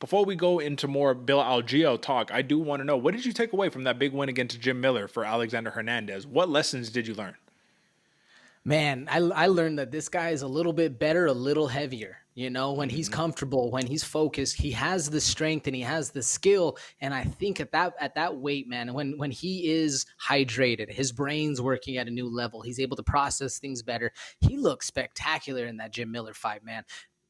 before we go into more Bill Algeo talk, I do want to know, what did you take away from that big win against Jim Miller for Alexander Hernandez? What lessons did you learn? Man, I learned that this guy is a little bit better, a little heavier. When he's Hmm. comfortable, when he's focused, he has the strength and he has the skill. And I think at that weight, man, when he is hydrated, his brain's working at a new level. He's able to process things better. He looks spectacular in that Jim Miller fight, man.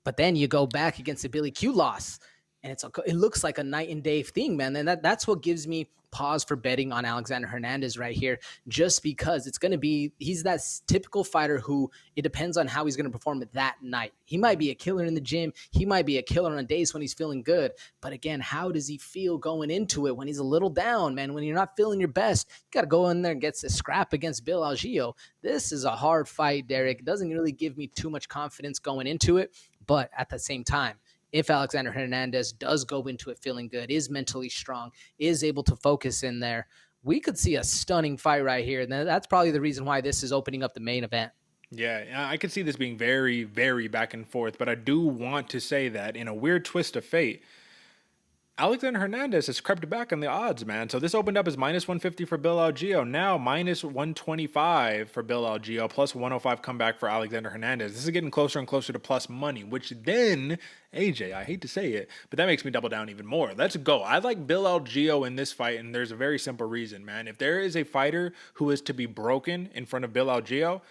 But then you go back against the Billy Q loss, and it looks like a night and day thing, man. And that's what gives me pause for betting on Alexander Hernandez right here, just because he's that typical fighter who it depends on how he's going to perform that night. He might be a killer in the gym. He might be a killer on days when he's feeling good. But again, how does he feel going into it when he's a little down, man? When you're not feeling your best, you got to go in there and get a scrap against Bill Algeo. This is a hard fight, Derek. It doesn't really give me too much confidence going into it. But at the same time, if Alexander Hernandez does go into it feeling good, is mentally strong, is able to focus in there, we could see a stunning fight right here. And that's probably the reason why this is opening up the main event. Yeah, I could see this being very, very back and forth, but I do want to say that in a weird twist of fate, Alexander Hernandez has crept back on the odds, man. So this opened up as minus 150 for Bill Algeo. Now minus 125 for Bill Algeo, plus 105 comeback for Alexander Hernandez. This is getting closer and closer to plus money, which then, AJ, I hate to say it, but that makes me double down even more. Let's go. I like Bill Algeo in this fight, and there's a very simple reason, man. If there is a fighter who is to be broken in front of Bill Algeo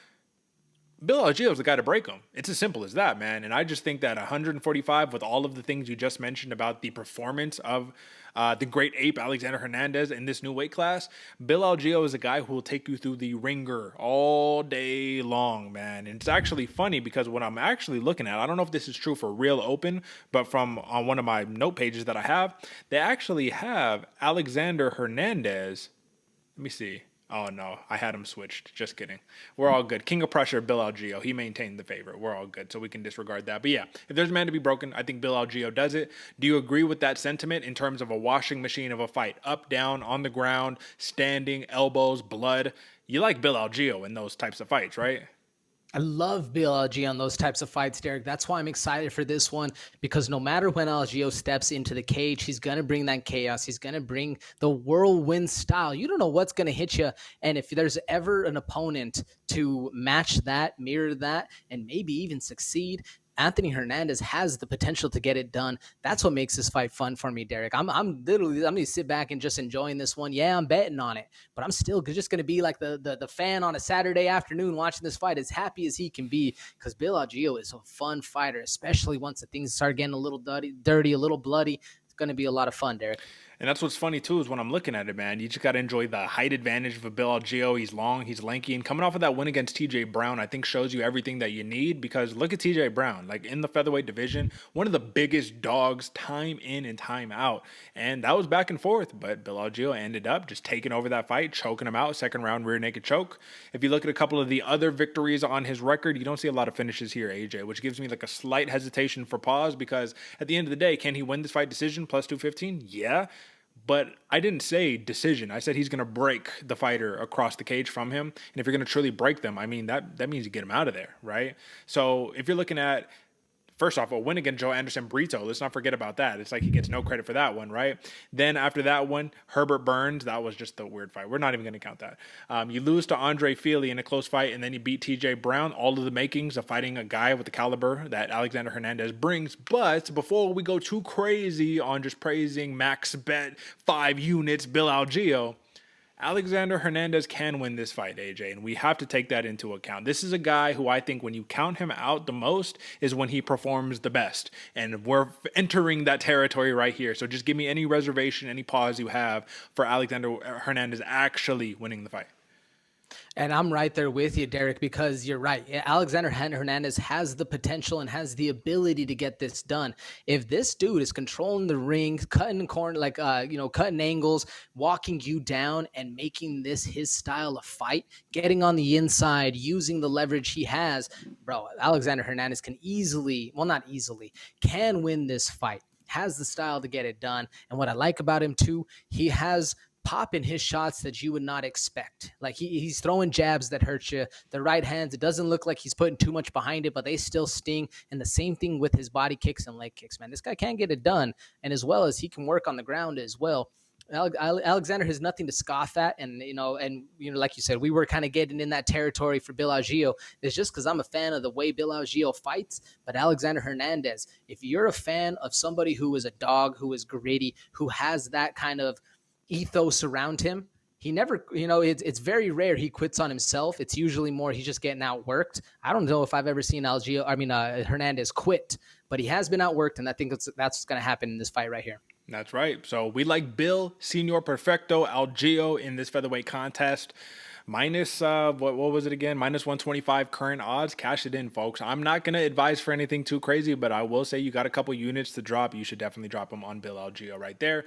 is the guy to break him. It's as simple as that, man. And I just think that 145, with all of the things you just mentioned about the performance of the great ape Alexander Hernandez in this new weight class, Bill Algeo is a guy who will take you through the ringer all day long, man. And it's actually funny because what I'm actually looking at, I don't know if this is true for Real Open, but from on one of my note pages that I have, they actually have Alexander Hernandez. Let me see. Oh no, I had him switched. Just kidding. We're all good. King of Pressure, Bill Algeo. He maintained the favorite. We're all good, so we can disregard that. But yeah, if there's a man to be broken, I think Bill Algeo does it. Do you agree with that sentiment in terms of a washing machine of a fight? Up, down, on the ground, standing, elbows, blood. You like Bill Algeo in those types of fights, right? I love Bill Algeo on those types of fights, Derek. That's why I'm excited for this one, because no matter when Algeo steps into the cage, he's going to bring that chaos. He's going to bring the whirlwind style. You don't know what's going to hit you. And if there's ever an opponent to match that, mirror that, and maybe even succeed, Anthony Hernandez has the potential to get it done. That's what makes this fight fun for me, Derek. I'm going to sit back and just enjoying this one. Yeah, I'm betting on it, but I'm still just going to be like the fan on a Saturday afternoon watching this fight, as happy as he can be, because Bill Algeo is a fun fighter, especially once the things start getting a little dirty, a little bloody. It's going to be a lot of fun, Derek. And that's what's funny too, is when I'm looking at it, man, you just got to enjoy the height advantage of a Bill Algeo. He's long, he's lanky, and coming off of that win against TJ Brown, I think shows you everything that you need, because look at TJ Brown, like in the featherweight division, one of the biggest dogs time in and time out. And that was back and forth, but Bill Algeo ended up just taking over that fight, choking him out, second round rear naked choke. If you look at a couple of the other victories on his record, you don't see a lot of finishes here, AJ, which gives me like a slight hesitation for pause, because at the end of the day, can he win this fight decision plus 215? Yeah. But I didn't say decision. I said he's going to break the fighter across the cage from him. And if you're going to truly break them, I mean, that means you get him out of there, right? So if you're looking at, first off, a win against Joe Anderson Brito, let's not forget about that. It's like he gets no credit for that one, right? Then after that one, Herbert Burns, that was just the weird fight. We're not even going to count that. You lose to Andre Feely in a close fight, and then you beat TJ Brown, all of the makings of fighting a guy with the caliber that Alexander Hernandez brings. But before we go too crazy on just praising max bet 5 units Bill Algeo, Alexander Hernandez can win this fight, AJ, and we have to take that into account. This is a guy who I think when you count him out the most is when he performs the best, and we're entering that territory right here. So just give me any reservation, any pause you have for Alexander Hernandez actually winning the fight. And I'm right there with you, Derek, because you're right. Alexander Hernandez has the potential and has the ability to get this done. If this dude is controlling the ring, cutting corner, cutting angles, walking you down and making this his style of fight, getting on the inside, using the leverage he has, bro, Alexander Hernandez can can win this fight. Has the style to get it done. And what I like about him too, he has popping his shots that you would not expect. Like he's throwing jabs that hurt you. The right hands, it doesn't look like he's putting too much behind it, but they still sting. And the same thing with his body kicks and leg kicks, man. This guy can't get it done. And as well as he can work on the ground as well. Alexander has nothing to scoff at, and like you said, we were kind of getting in that territory for Bill Algeo. It's just because I'm a fan of the way Bill Algeo fights, but Alexander Hernandez, if you're a fan of somebody who is a dog, who is gritty, who has that kind of ethos around him, he never, it's very rare he quits on himself. It's usually more he's just getting outworked. I don't know if I've ever seen Hernandez quit, but he has been outworked, and I think that's what's going to happen in this fight right here. That's right. So we like Bill Senor Perfecto Algeo in this featherweight contest. Minus what was it again? Minus 125 current odds. Cash it in, folks. I'm not gonna advise for anything too crazy, but I will say you got a couple units to drop. You should definitely drop them on Bill Algeo right there.